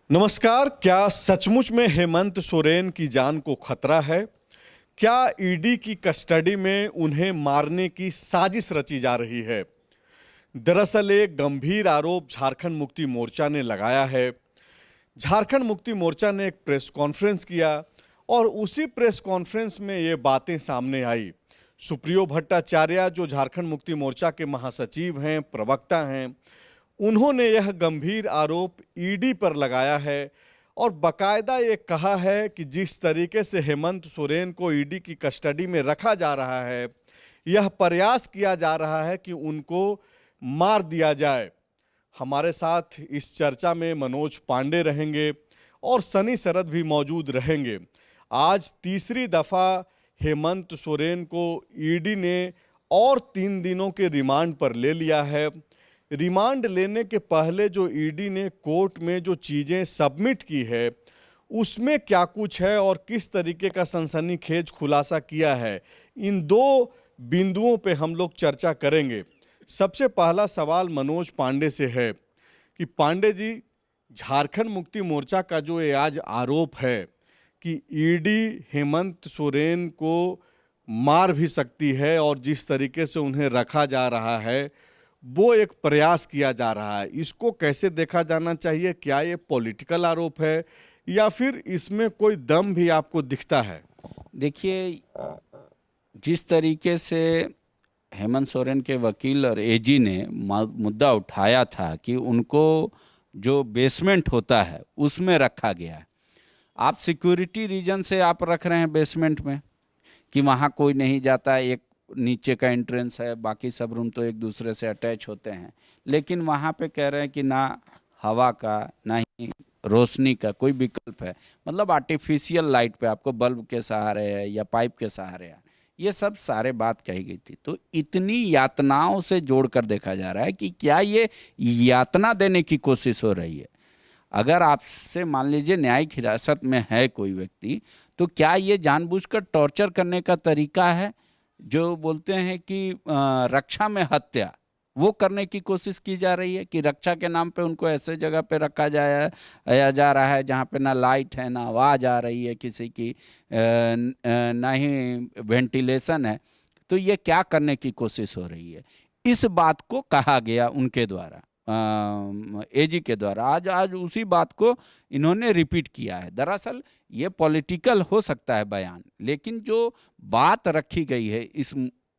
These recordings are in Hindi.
नमस्कार। क्या सचमुच में हेमंत सोरेन की जान को खतरा है? क्या ईडी की कस्टडी में उन्हें मारने की साजिश रची जा रही है? दरअसल एक गंभीर आरोप झारखंड मुक्ति मोर्चा ने लगाया है। झारखंड मुक्ति मोर्चा ने एक प्रेस कॉन्फ्रेंस किया और उसी प्रेस कॉन्फ्रेंस में ये बातें सामने आई। सुप्रियो भट्टाचार्य, जो झारखंड मुक्ति मोर्चा के महासचिव हैं, प्रवक्ता हैं, उन्होंने यह गंभीर आरोप ईडी पर लगाया है और बाकायदा ये कहा है कि जिस तरीके से हेमंत सोरेन को ईडी की कस्टडी में रखा जा रहा है, यह प्रयास किया जा रहा है कि उनको मार दिया जाए। हमारे साथ इस चर्चा में मनोज पांडे रहेंगे और सनी शरद भी मौजूद रहेंगे। आज तीसरी दफ़ा हेमंत सोरेन को ईडी ने और 3 दिनों के रिमांड पर ले लिया है। रिमांड लेने के पहले जो ईडी ने कोर्ट में जो चीज़ें सबमिट की है, उसमें क्या कुछ है और किस तरीके का सनसनीखेज खुलासा किया है, इन दो बिंदुओं पे हम लोग चर्चा करेंगे। सबसे पहला सवाल मनोज पांडे से है कि पांडे जी, झारखंड मुक्ति मोर्चा का जो ये आज आरोप है कि ईडी हेमंत सोरेन को मार भी सकती है और जिस तरीके से उन्हें रखा जा रहा है वो एक प्रयास किया जा रहा है, इसको कैसे देखा जाना चाहिए? क्या ये पॉलिटिकल आरोप है या फिर इसमें कोई दम भी आपको दिखता है? देखिए, जिस तरीके से हेमंत सोरेन के वकील और एजी ने मुद्दा उठाया था कि उनको जो बेसमेंट होता है उसमें रखा गया है। आप सिक्योरिटी रीजन से आप रख रहे हैं बेसमेंट में कि वहाँ कोई नहीं जाता, एक नीचे का एंट्रेंस है, बाकी सब रूम तो एक दूसरे से अटैच होते हैं, लेकिन वहाँ पे कह रहे हैं कि ना हवा का ना ही रोशनी का कोई विकल्प है, मतलब आर्टिफिशियल लाइट पे आपको बल्ब के सहारे है या पाइप के सहारे है, ये सब सारे बात कही गई थी। तो इतनी यातनाओं से जोड़कर देखा जा रहा है कि क्या ये यातना देने की कोशिश हो रही है। अगर आपसे मान लीजिए न्यायिक हिरासत में है कोई व्यक्ति, तो क्या ये जानबूझकर टॉर्चर करने का तरीका है? जो बोलते हैं कि रक्षा में हत्या, वो करने की कोशिश की जा रही है कि रक्षा के नाम पे उनको ऐसे जगह पे रखा जाया जा रहा है जहाँ पे ना लाइट है, ना आवाज़ आ रही है किसी की, ना ही वेंटिलेशन है। तो ये क्या करने की कोशिश हो रही है? इस बात को कहा गया उनके द्वारा, एजी के द्वारा। आज आज उसी बात को इन्होंने रिपीट किया है। दरअसल ये पॉलिटिकल हो सकता है बयान, लेकिन जो बात रखी गई है इस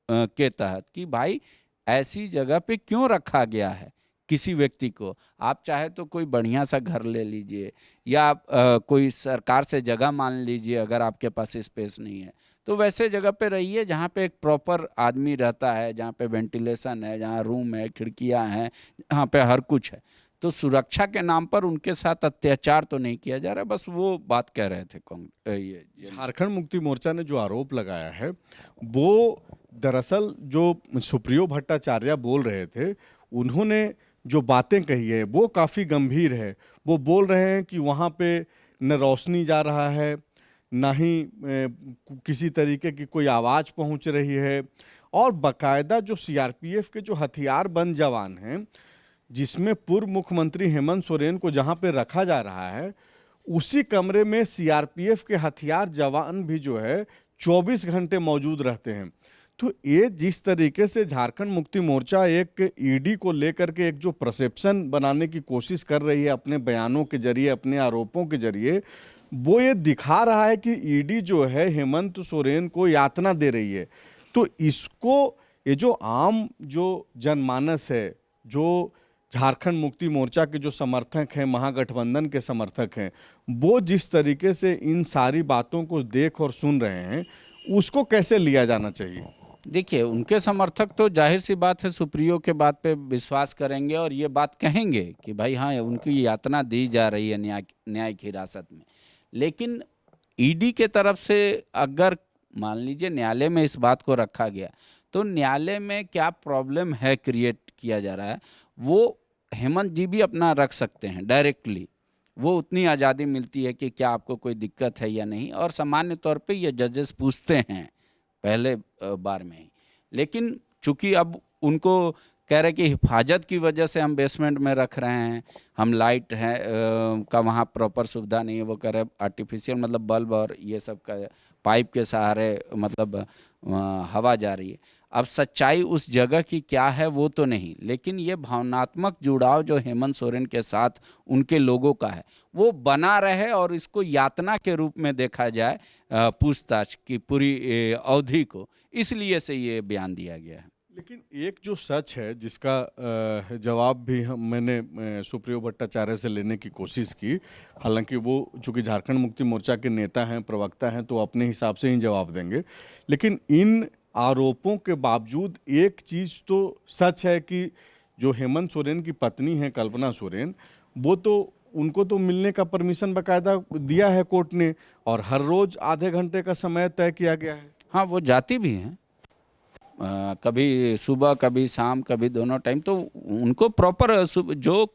के तहत कि भाई ऐसी जगह पे क्यों रखा गया है किसी व्यक्ति को। आप चाहे तो कोई बढ़िया सा घर ले लीजिए या आप कोई सरकार से जगह मान लीजिए, अगर आपके पास स्पेस नहीं है तो वैसे जगह पे रहिए जहाँ पे एक प्रॉपर आदमी रहता है, जहाँ पे वेंटिलेशन है, जहाँ रूम है, खिड़कियाँ हैं, जहाँ पे हर कुछ है। तो सुरक्षा के नाम पर उनके साथ अत्याचार तो नहीं किया जा रहा, बस वो बात कह रहे थे। ये झारखंड मुक्ति मोर्चा ने जो आरोप लगाया है वो दरअसल जो सुप्रियो भट्टाचार्य बोल रहे थे, उन्होंने जो बातें कही है वो काफ़ी गंभीर है। वो बोल रहे हैं कि वहाँ पे न रोशनी जा रहा है, ना ही किसी तरीके की कोई आवाज़ पहुँच रही है, और बाकायदा जो सीआरपीएफ के जो हथियारबंद जवान हैं, जिसमें पूर्व मुख्यमंत्री हेमंत सोरेन को जहाँ पे रखा जा रहा है, उसी कमरे में सीआरपीएफ के हथियार जवान भी जो है 24 घंटे मौजूद रहते हैं। तो ये जिस तरीके से झारखंड मुक्ति मोर्चा एक ईडी को लेकर के एक जो परसेप्शन बनाने की कोशिश कर रही है अपने बयानों के जरिए, अपने आरोपों के जरिए, वो ये दिखा रहा है कि ईडी जो है हेमंत सोरेन को यातना दे रही है। तो इसको, ये जो आम जो जनमानस है, जो झारखंड मुक्ति मोर्चा के जो समर्थक हैं, महागठबंधन के समर्थक हैं, वो जिस तरीके से इन सारी बातों को देख और सुन रहे हैं, उसको कैसे लिया जाना चाहिए? देखिए, उनके समर्थक तो जाहिर सी बात है सुप्रियो के बात पे विश्वास करेंगे और ये बात कहेंगे कि भाई हाँ, उनकी यातना दी जा रही है न्यायिक हिरासत में। लेकिन ईडी के तरफ से अगर मान लीजिए न्यायालय में इस बात को रखा गया, तो न्यायालय में क्या प्रॉब्लम है क्रिएट किया जा रहा है, वो हेमंत जी भी अपना रख सकते हैं डायरेक्टली। वो उतनी आज़ादी मिलती है कि क्या आपको कोई दिक्कत है या नहीं, और सामान्य तौर पे ये जजेस पूछते हैं पहले बार में ही। लेकिन चूंकि अब उनको कह रहे कि हिफाजत की वजह से हम बेसमेंट में रख रहे हैं, हम लाइट है का वहाँ प्रॉपर सुविधा नहीं है। वो कह रहे आर्टिफिशियल मतलब बल्ब और ये सब का पाइप के सहारे मतलब हवा जा रही है। अब सच्चाई उस जगह की क्या है वो तो नहीं, लेकिन ये भावनात्मक जुड़ाव जो हेमंत सोरेन के साथ उनके लोगों का है वो बना रहे और इसको यातना के रूप में देखा जाए पूछताछ की पूरी अवधि को, इसलिए से ये बयान दिया गया है। लेकिन एक जो सच है जिसका जवाब भी मैंने सुप्रियो भट्टाचार्य से लेने की कोशिश की, हालांकि वो चूंकि झारखंड मुक्ति मोर्चा के नेता हैं, प्रवक्ता हैं, तो अपने हिसाब से ही जवाब देंगे। लेकिन इन आरोपों के बावजूद एक चीज़ तो सच है कि जो हेमंत सोरेन की पत्नी है कल्पना सोरेन, वो तो उनको तो मिलने का परमिशन बाकायदा दिया है कोर्ट ने, और हर रोज आधे घंटे का समय तय किया गया है। हाँ, वो जाती भी हैं, कभी सुबह कभी शाम कभी दोनों टाइम, तो उनको प्रॉपर जो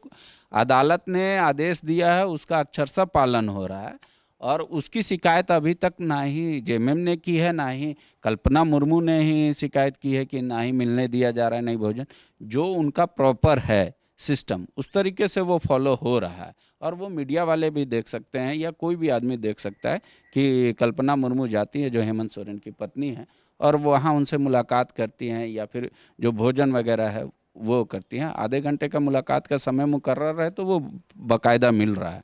अदालत ने आदेश दिया है उसका अक्षरशः पालन हो रहा है। और उसकी शिकायत अभी तक ना ही जेएमएम ने की है, ना ही कल्पना मुर्मू ने ही शिकायत की है कि ना ही मिलने दिया जा रहा है, नहीं भोजन। जो उनका प्रॉपर है सिस्टम उस तरीके से वो फॉलो हो रहा है। और वो मीडिया वाले भी देख सकते हैं या कोई भी आदमी देख सकता है कि कल्पना मुर्मू जाती है जो हेमंत सोरेन की पत्नी है और वहाँ उनसे मुलाकात करती हैं, या फिर जो भोजन वगैरह है वो करती हैं। आधे घंटे का मुलाकात का समय मुकर्रर है तो वो बाकायदा मिल रहा है।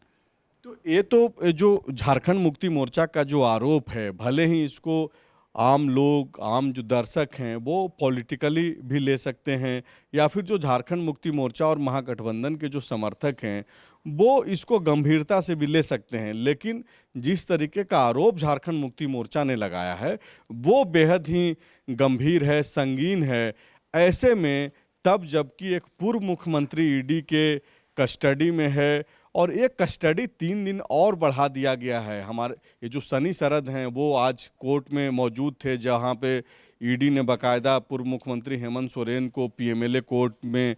तो ये तो जो झारखंड मुक्ति मोर्चा का जो आरोप है, भले ही इसको आम लोग, आम जो दर्शक हैं वो पॉलिटिकली भी ले सकते हैं, या फिर जो झारखंड मुक्ति मोर्चा और महागठबंधन के जो समर्थक हैं वो इसको गंभीरता से भी ले सकते हैं, लेकिन जिस तरीके का आरोप झारखंड मुक्ति मोर्चा ने लगाया है वो बेहद ही गंभीर है, संगीन है। ऐसे में तब जबकि एक पूर्व मुख्यमंत्री ईडी के कस्टडी में है और एक कस्टडी 3 दिन और बढ़ा दिया गया है। हमारे ये जो सनी सरद हैं वो आज कोर्ट में मौजूद थे, जहां पे ईडी ने बाकायदा पूर्व मुख्यमंत्री हेमंत सोरेन को पीएमएलए कोर्ट में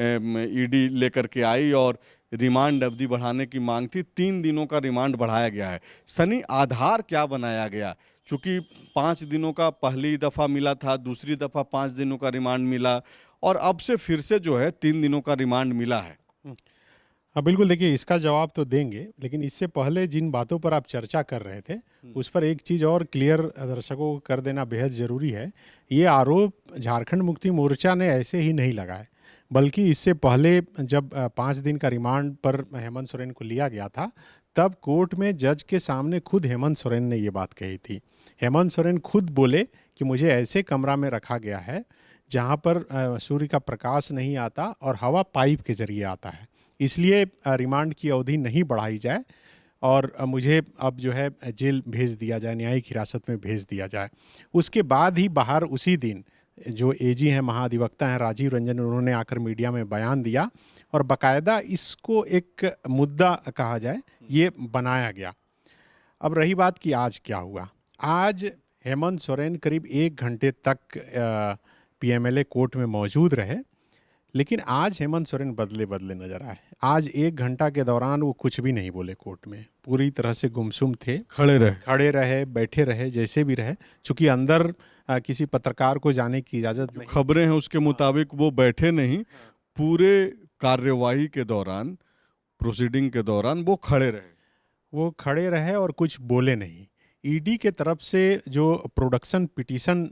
ईडी लेकर के आई और रिमांड अवधि बढ़ाने की मांग थी। 3 दिनों का रिमांड बढ़ाया गया है। सनी, आधार क्या बनाया गया? चूँकि 5 दिनों का पहली दफ़ा मिला था, दूसरी दफ़ा 5 दिनों का रिमांड मिला और अब से फिर से जो है 3 दिनों का रिमांड मिला है। हाँ बिल्कुल, देखिए इसका जवाब तो देंगे, लेकिन इससे पहले जिन बातों पर आप चर्चा कर रहे थे उस पर एक चीज़ और क्लियर दर्शकों को कर देना बेहद ज़रूरी है। ये आरोप झारखंड मुक्ति मोर्चा ने ऐसे ही नहीं लगाए, बल्कि इससे पहले जब 5 दिन का रिमांड पर हेमंत सोरेन को लिया गया था तब कोर्ट में जज के सामने खुद हेमंत सोरेन ने ये बात कही थी। हेमंत सोरेन खुद बोले कि मुझे ऐसे कमरा में रखा गया है जहाँ पर सूर्य का प्रकाश नहीं आता और हवा पाइप के ज़रिए आता है, इसलिए रिमांड की अवधि नहीं बढ़ाई जाए और मुझे अब जो है जेल भेज दिया जाए, न्यायिक हिरासत में भेज दिया जाए। उसके बाद ही बाहर उसी दिन जो एजी हैं, महाधिवक्ता हैं राजीव रंजन, उन्होंने आकर मीडिया में बयान दिया और बाकायदा इसको एक मुद्दा कहा जाए ये बनाया गया। अब रही बात कि आज क्या हुआ। आज हेमंत सोरेन करीब 1 घंटे तक पीएमएलए कोर्ट में मौजूद रहे, लेकिन आज हेमंत सोरेन बदले बदले नजर आए। आज 1 घंटा के दौरान वो कुछ भी नहीं बोले कोर्ट में, पूरी तरह से गुमसुम थे, खड़े रहे, बैठे रहे, जैसे भी रहे। चूंकि अंदर किसी पत्रकार को जाने की इजाज़त नहीं, खबरें हैं उसके मुताबिक वो बैठे नहीं, पूरे कार्यवाही के दौरान, प्रोसीडिंग के दौरान वो खड़े रहे और कुछ बोले नहीं। ईडी के तरफ से जो प्रोडक्शन पिटीशन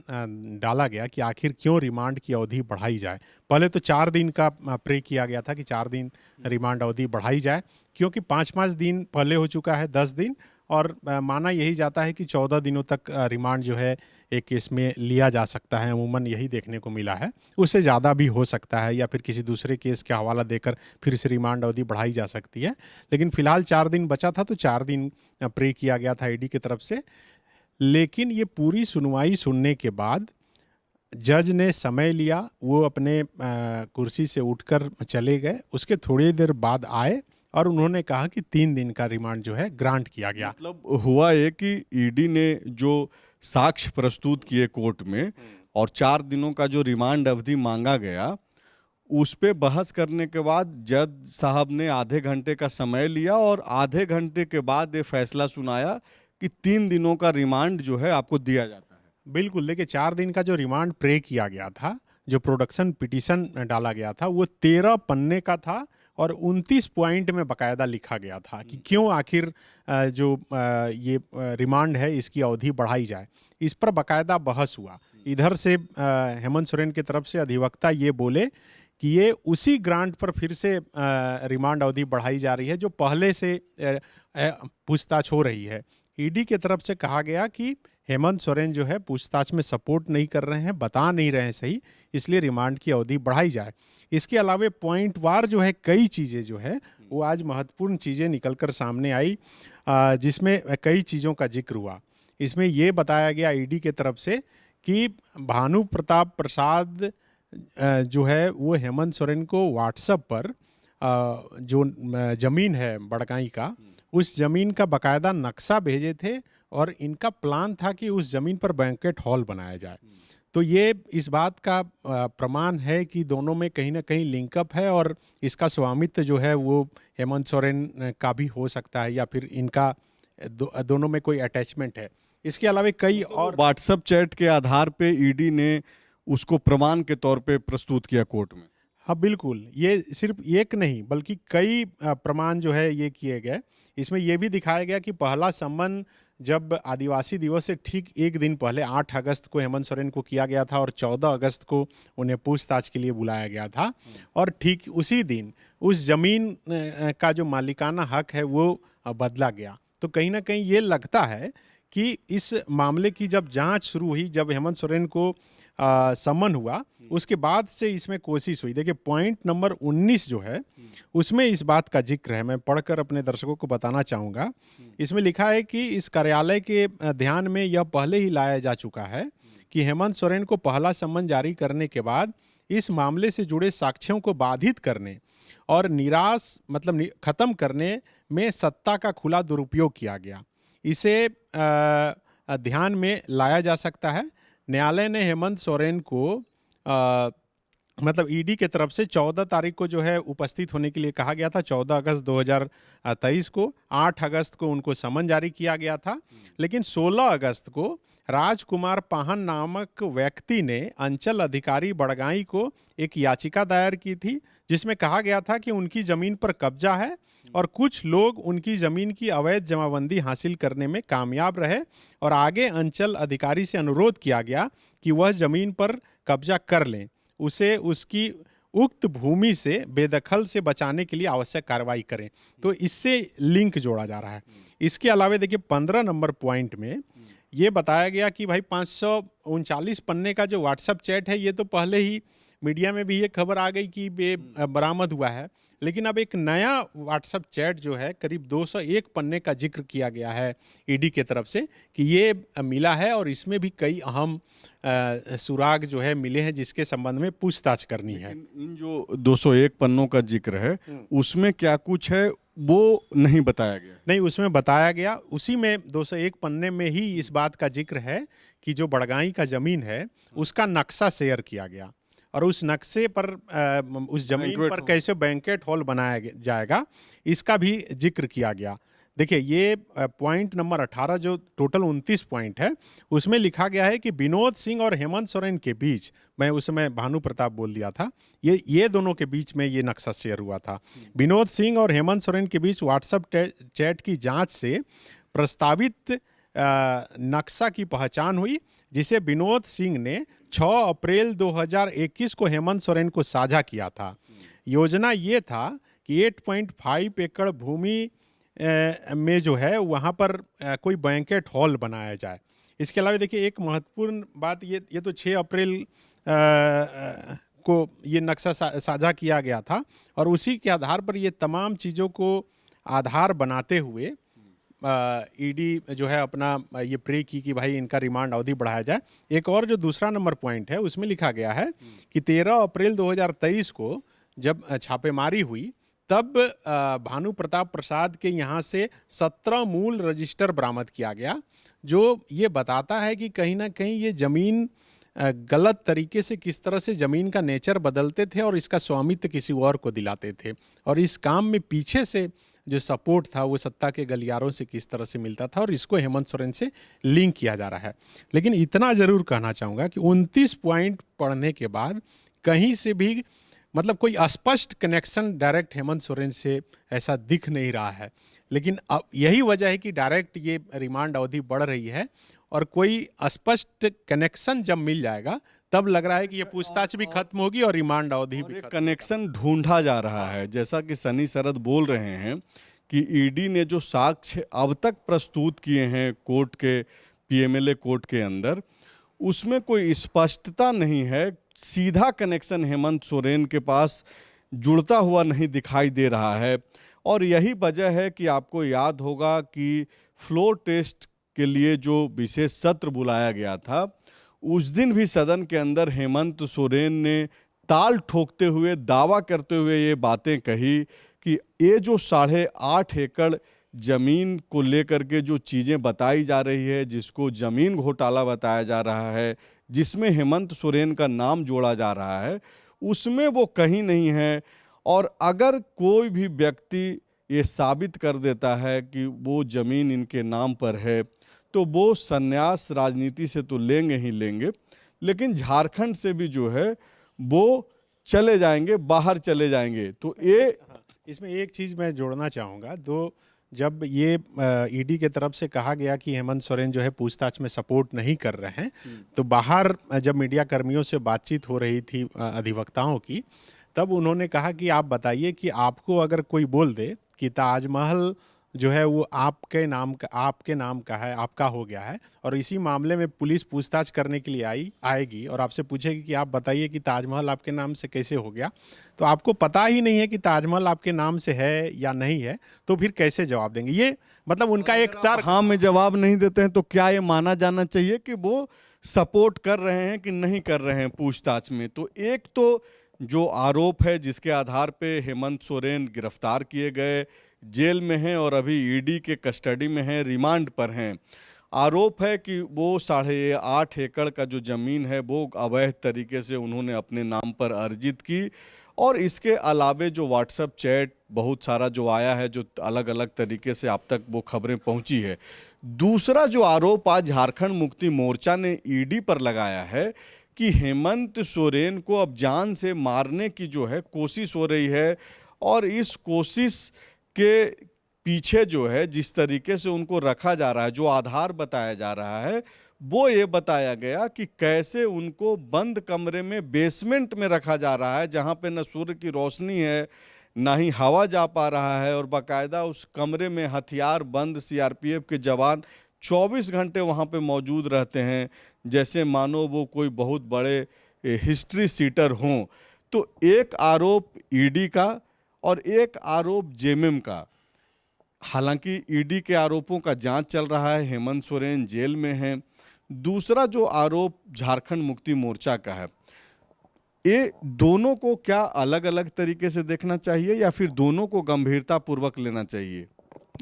डाला गया कि आखिर क्यों रिमांड की अवधि बढ़ाई जाए, पहले तो 4 दिन का प्रे किया गया था कि 4 दिन रिमांड अवधि बढ़ाई जाए, क्योंकि 5-5 दिन पहले हो चुका है, 10 दिन, और माना यही जाता है कि 14 दिनों तक रिमांड जो है एक केस में लिया जा सकता है। अमूमन यही देखने को मिला है, उससे ज़्यादा भी हो सकता है या फिर किसी दूसरे केस का हवाला देकर फिर से रिमांड अवधि बढ़ाई जा सकती है। लेकिन फिलहाल 4 दिन बचा था तो 4 दिन प्रे किया गया था ईडी की तरफ से। लेकिन ये पूरी सुनवाई सुनने के बाद जज ने समय लिया, वो अपने कुर्सी से उठकर चले गए। उसके थोड़ी देर बाद आए और उन्होंने कहा कि 3 दिन का रिमांड जो है ग्रांट किया गया। मतलब हुआ ये कि ईडी ने जो साक्ष्य प्रस्तुत किए कोर्ट में और 4 दिनों का जो रिमांड अवधि मांगा गया, उस पे बहस करने के बाद जज साहब ने आधे घंटे का समय लिया और आधे घंटे के बाद ये फैसला सुनाया कि 3 दिनों का रिमांड जो है आपको दिया जाता है। बिल्कुल, देखिए 4 दिन का जो रिमांड प्रे किया गया था, जो प्रोडक्शन पिटीशन डाला गया था वो 13 पन्ने का था और 29 पॉइंट में बाकायदा लिखा गया था कि क्यों आखिर ये रिमांड है इसकी अवधि बढ़ाई जाए। इस पर बाकायदा बहस हुआ। इधर से हेमंत सोरेन की तरफ से अधिवक्ता ये बोले कि ये उसी ग्रांट पर फिर से रिमांड अवधि बढ़ाई जा रही है जो पहले से पूछताछ हो रही है। ईडी की तरफ से कहा गया कि हेमंत सोरेन जो है पूछताछ में सपोर्ट नहीं कर रहे हैं, बता नहीं रहे हैं सही, इसलिए रिमांड की अवधि बढ़ाई जाए। इसके अलावा पॉइंट वार जो है कई चीज़ें जो है वो आज महत्वपूर्ण चीज़ें निकलकर सामने आई, जिसमें कई चीज़ों का जिक्र हुआ। इसमें ये बताया गया ईडी की तरफ से कि भानु प्रताप प्रसाद जो है वो हेमंत सोरेन को व्हाट्सएप पर जो ज़मीन है बड़काई का, उस ज़मीन का बाकायदा नक्शा भेजे थे और इनका प्लान था कि उस ज़मीन पर बैंक्वेट हॉल बनाया जाए। तो ये इस बात का प्रमाण है कि दोनों में कहीं ना कहीं लिंकअप है और इसका स्वामित्व जो है वो हेमंत सोरेन का भी हो सकता है या फिर इनका दोनों में कोई अटैचमेंट है। इसके अलावा कई और व्हाट्सएप चैट के आधार पे ईडी ने उसको प्रमाण के तौर पे प्रस्तुत किया कोर्ट में। हाँ बिल्कुल, ये सिर्फ एक नहीं बल्कि कई प्रमाण जो है ये किए गए। इसमें यह भी दिखाया गया कि पहला सम्मन जब आदिवासी दिवस से ठीक एक दिन पहले 8 अगस्त को हेमंत सोरेन को किया गया था और 14 अगस्त को उन्हें पूछताछ के लिए बुलाया गया था और ठीक उसी दिन उस जमीन का जो मालिकाना हक है वो बदला गया। तो कहीं ना कहीं ये लगता है कि इस मामले की जब जांच शुरू हुई, जब हेमंत सोरेन को सम्मन हुआ, उसके बाद से इसमें कोशिश हुई। देखिए पॉइंट नंबर 19 जो है उसमें इस बात का जिक्र है, मैं पढ़कर अपने दर्शकों को बताना चाहूँगा। इसमें लिखा है कि इस कार्यालय के ध्यान में यह पहले ही लाया जा चुका है कि हेमंत सोरेन को पहला सम्मन जारी करने के बाद इस मामले से जुड़े साक्ष्यों को बाधित करने और खत्म करने में सत्ता का खुला दुरुपयोग किया गया। इसे ध्यान में लाया जा सकता है। न्यायालय ने हेमंत सोरेन को ईडी के तरफ से 14 तारीख को जो है उपस्थित होने के लिए कहा गया था, 14 अगस्त 2023 को। 8 अगस्त को उनको समन जारी किया गया था, लेकिन 16 अगस्त को राजकुमार पाहन नामक व्यक्ति ने अंचल अधिकारी बड़गाई को एक याचिका दायर की थी जिसमें कहा गया था कि उनकी ज़मीन पर कब्जा है और कुछ लोग उनकी ज़मीन की अवैध जमाबंदी हासिल करने में कामयाब रहे और आगे अंचल अधिकारी से अनुरोध किया गया कि वह ज़मीन पर कब्जा कर लें, उसे उसकी उक्त भूमि से बेदखल से बचाने के लिए आवश्यक कार्रवाई करें। तो इससे लिंक जोड़ा जा रहा है। इसके अलावा देखिए 15 नंबर पॉइंट में ये बताया गया कि भाई 539 पन्ने का जो व्हाट्सएप चैट है ये तो पहले ही मीडिया में भी ये खबर आ गई कि ये बरामद हुआ है, लेकिन अब एक नया व्हाट्सएप चैट जो है करीब 201 पन्ने का जिक्र किया गया है ईडी के तरफ से कि ये मिला है और इसमें भी कई अहम सुराग जो है मिले हैं जिसके संबंध में पूछताछ करनी है। इन जो 201 पन्नों का जिक्र है उसमें क्या कुछ है वो नहीं बताया गया? नहीं, उसमें बताया गया। उसी में 201 पन्ने में ही इस बात का जिक्र है कि जो बड़गाई का ज़मीन है उसका नक्शा शेयर किया गया और उस नक्शे पर उस जमीन पर कैसे बैंक्वेट हॉल बनाया जाएगा इसका भी जिक्र किया गया। देखिए ये पॉइंट नंबर 18 जो टोटल 29 पॉइंट है उसमें लिखा गया है कि विनोद सिंह और हेमंत सोरेन के बीच, मैं उस समय भानु प्रताप बोल दिया था, ये दोनों के बीच में ये नक्शा शेयर हुआ था। विनोद सिंह और हेमंत सोरेन के बीच व्हाट्सएप चैट की जांच से प्रस्तावित नक्शा की पहचान हुई जिसे विनोद सिंह ने 6 अप्रैल 2021 को हेमंत सोरेन को साझा किया था। योजना ये था कि 8.5 एकड़ भूमि में जो है वहाँ पर कोई बैंक्वेट हॉल बनाया जाए। इसके अलावा देखिए एक महत्वपूर्ण बात, ये तो 6 अप्रैल को ये नक्शा साझा किया गया था और उसी के आधार पर ये तमाम चीज़ों को आधार बनाते हुए ईडी जो है अपना ये प्रे की कि भाई इनका रिमांड अवधि बढ़ाया जाए। एक और जो दूसरा नंबर पॉइंट है उसमें लिखा गया है कि 13 अप्रैल 2023 को जब छापेमारी हुई तब भानु प्रताप प्रसाद के यहाँ से 17 मूल रजिस्टर बरामद किया गया जो ये बताता है कि कहीं ना कहीं ये ज़मीन गलत तरीके से किस तरह से ज़मीन का नेचर बदलते थे और इसका स्वामित्व किसी और को दिलाते थे और इस काम में पीछे से जो सपोर्ट था वो सत्ता के गलियारों से किस तरह से मिलता था और इसको हेमंत सोरेन से लिंक किया जा रहा है। लेकिन इतना ज़रूर कहना चाहूँगा कि 29 पॉइंट पढ़ने के बाद कहीं से भी मतलब कोई स्पष्ट कनेक्शन डायरेक्ट हेमंत सोरेन से ऐसा दिख नहीं रहा है। लेकिन अब यही वजह है कि डायरेक्ट ये रिमांड अवधि बढ़ रही है और कोई स्पष्ट कनेक्शन जब मिल जाएगा तब लग रहा है कि ये पूछताछ भी खत्म होगी और रिमांड अवधि भी खत्म। कनेक्शन ढूंढा जा रहा है, जैसा कि सनी शरद बोल रहे हैं कि ईडी ने जो साक्ष्य अब तक प्रस्तुत किए हैं कोर्ट के पीएमएलए कोर्ट के अंदर, उसमें कोई स्पष्टता नहीं है, सीधा कनेक्शन हेमंत सोरेन के पास जुड़ता हुआ नहीं दिखाई दे रहा है। और यही वजह है कि आपको याद होगा कि फ्लोर टेस्ट के लिए जो विशेष सत्र बुलाया गया था, उस दिन भी सदन के अंदर हेमंत सोरेन ने ताल ठोकते हुए, दावा करते हुए ये बातें कही कि ये जो 8.5 एकड़ ज़मीन को लेकर के जो चीज़ें बताई जा रही है, जिसको ज़मीन घोटाला बताया जा रहा है, जिसमें हेमंत सोरेन का नाम जोड़ा जा रहा है, उसमें वो कहीं नहीं है। और अगर कोई भी व्यक्ति ये साबित कर देता है कि वो ज़मीन इनके नाम पर है, तो वो संन्यास राजनीति से तो लेंगे ही लेंगे, लेकिन झारखंड से भी जो है वो चले जाएंगे, बाहर चले जाएंगे। तो ये इसमें एक चीज़ मैं जोड़ना चाहूँगा। जब ये ईडी के तरफ से कहा गया कि हेमंत सोरेन जो है पूछताछ में सपोर्ट नहीं कर रहे हैं, तो बाहर जब मीडिया कर्मियों से बातचीत हो रही थी अधिवक्ताओं की, तब उन्होंने कहा कि आप बताइए कि आपको अगर कोई बोल दे कि ताजमहल जो है वो आपके नाम का है, आपका हो गया है, और इसी मामले में पुलिस पूछताछ करने के लिए आएगी और आपसे पूछेगी कि आप बताइए कि ताजमहल आपके नाम से कैसे हो गया, तो आपको पता ही नहीं है कि ताजमहल आपके नाम से है या नहीं है, तो फिर कैसे जवाब देंगे? ये मतलब उनका एक तर्क। हाँ में जवाब नहीं देते हैं तो क्या ये माना जाना चाहिए कि वो सपोर्ट कर रहे हैं कि नहीं कर रहे हैं पूछताछ में? तो एक तो जो आरोप है जिसके आधार पे हेमंत सोरेन गिरफ्तार किए गए, जेल में हैं और अभी ईडी के कस्टडी में हैं, रिमांड पर हैं। आरोप है कि वो 8.5 एकड़ का जो ज़मीन है वो अवैध तरीके से उन्होंने अपने नाम पर अर्जित की, और इसके अलावे जो व्हाट्सएप चैट बहुत सारा जो आया है, जो अलग अलग तरीके से आप तक वो खबरें पहुंची है। दूसरा जो आरोप आज झारखंड मुक्ति मोर्चा ने ईडी पर लगाया है कि हेमंत सोरेन को अब जान से मारने की जो है कोशिश हो रही है, और इस कोशिश के पीछे जो है जिस तरीके से उनको रखा जा रहा है, जो आधार बताया जा रहा है, वो ये बताया गया कि कैसे उनको बंद कमरे में बेसमेंट में रखा जा रहा है, जहाँ पे न सूर्य की रोशनी है, ना ही हवा जा पा रहा है, और बाकायदा उस कमरे में हथियार बंद सीआरपीएफ के जवान 24 घंटे वहाँ पे मौजूद रहते हैं, जैसे मानो वो कोई बहुत बड़े हिस्ट्री सीटर हों। तो एक आरोप ईडी का और एक आरोप जेएमएम का। हालांकि ईडी के आरोपों का जांच चल रहा है, हेमंत सोरेन जेल में हैं। दूसरा जो आरोप झारखंड मुक्ति मोर्चा का है, ये दोनों को क्या अलग अलग तरीके से देखना चाहिए या फिर दोनों को गंभीरता पूर्वक लेना चाहिए?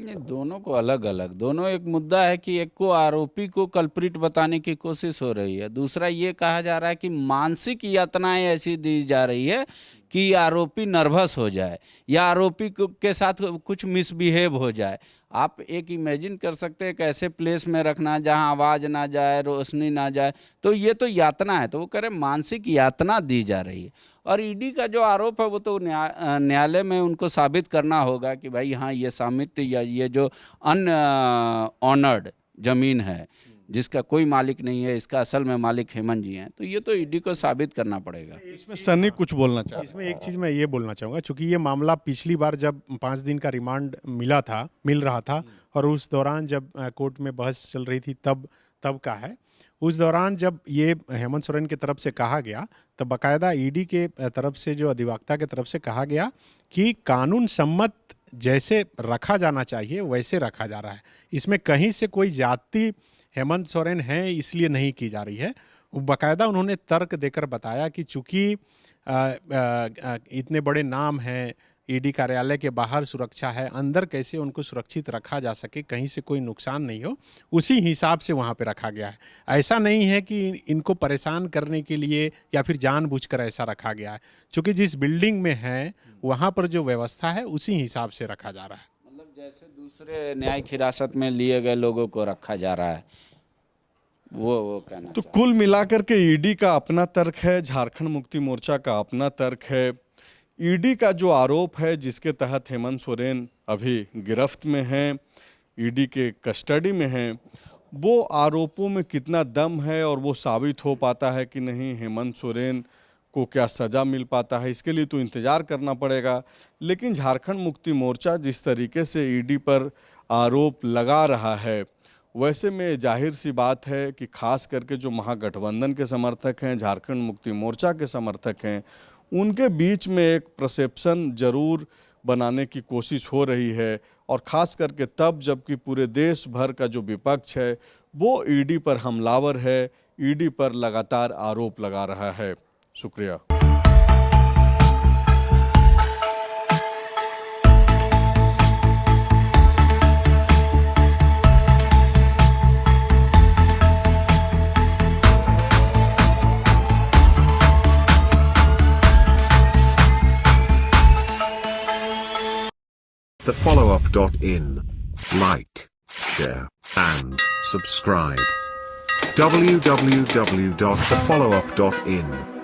ये दोनों को अलग अलग, दोनों एक मुद्दा है कि एक को आरोपी को कल्प्रिट बताने की कोशिश हो रही है, दूसरा ये कहा जा रहा है कि मानसिक यातनाएं ऐसी दी जा रही है कि आरोपी नर्वस हो जाए या आरोपी के साथ कुछ मिसबिहेव हो जाए। आप एक इमेजिन कर सकते हैं कि ऐसे प्लेस में रखना जहां आवाज़ ना जाए, रोशनी ना जाए, तो ये तो यातना है। तो वो कह रहे मानसिक यातना दी जा रही है। और ईडी का जो आरोप है वो तो न्यायालय में उनको साबित करना होगा कि भाई हाँ ये सामित्य या ये जो अनऑनर्ड ज़मीन है जिसका कोई मालिक नहीं है, इसका असल में मालिक हेमंत जी हैं, तो ये तो ईडी को साबित करना पड़ेगा। इसमें सनी कुछ बोलना चाहते हैं? इसमें एक चीज़ मैं ये बोलना चाहूँगा, चूँकि ये मामला पिछली बार जब 5 दिन का रिमांड मिल रहा था और उस दौरान जब कोर्ट में बहस चल रही थी तब का है। उस दौरान जब ये हेमंत सोरेन की तरफ से कहा गया, तब बाकायदा ईडी के तरफ से जो अधिवक्ता की तरफ से कहा गया कि कानून सम्मत जैसे रखा जाना चाहिए वैसे रखा जा रहा है, इसमें कहीं से कोई जाति हेमंत सोरेन हैं इसलिए नहीं की जा रही है। बाकायदा उन्होंने तर्क देकर बताया कि चूंकि इतने बड़े नाम हैं, ईडी कार्यालय के बाहर सुरक्षा है, अंदर कैसे उनको सुरक्षित रखा जा सके, कहीं से कोई नुकसान नहीं हो, उसी हिसाब से वहाँ पे रखा गया है। ऐसा नहीं है कि इनको परेशान करने के लिए या फिर जानबूझकर ऐसा रखा गया है। चूँकि जिस बिल्डिंग में है वहाँ पर जो व्यवस्था है उसी हिसाब से रखा जा रहा है। जैसे दूसरे न्यायिक हिरासत में लिए गए लोगों को रखा जा रहा है, वो कहना तो कुल मिलाकर के ईडी का अपना तर्क है, झारखंड मुक्ति मोर्चा का अपना तर्क है। ईडी का जो आरोप है जिसके तहत हेमंत सोरेन अभी गिरफ्त में हैं, ईडी के कस्टडी में हैं, वो आरोपों में कितना दम है और वो साबित हो पाता है कि नहीं, हेमंत सोरेन को क्या सज़ा मिल पाता है, इसके लिए तो इंतज़ार करना पड़ेगा। लेकिन झारखंड मुक्ति मोर्चा जिस तरीके से ईडी पर आरोप लगा रहा है, वैसे में जाहिर सी बात है कि खास करके जो महागठबंधन के समर्थक हैं, झारखंड मुक्ति मोर्चा के समर्थक हैं, उनके बीच में एक परसेप्शन जरूर बनाने की कोशिश हो रही है। और ख़ास करके तब जबकि पूरे देश भर का जो विपक्ष है वो ईडी पर हमलावर है, ईडी पर लगातार आरोप लगा रहा है। शुक्रिया। thefollowup.in. Like, share, and subscribe. www.thefollowup.in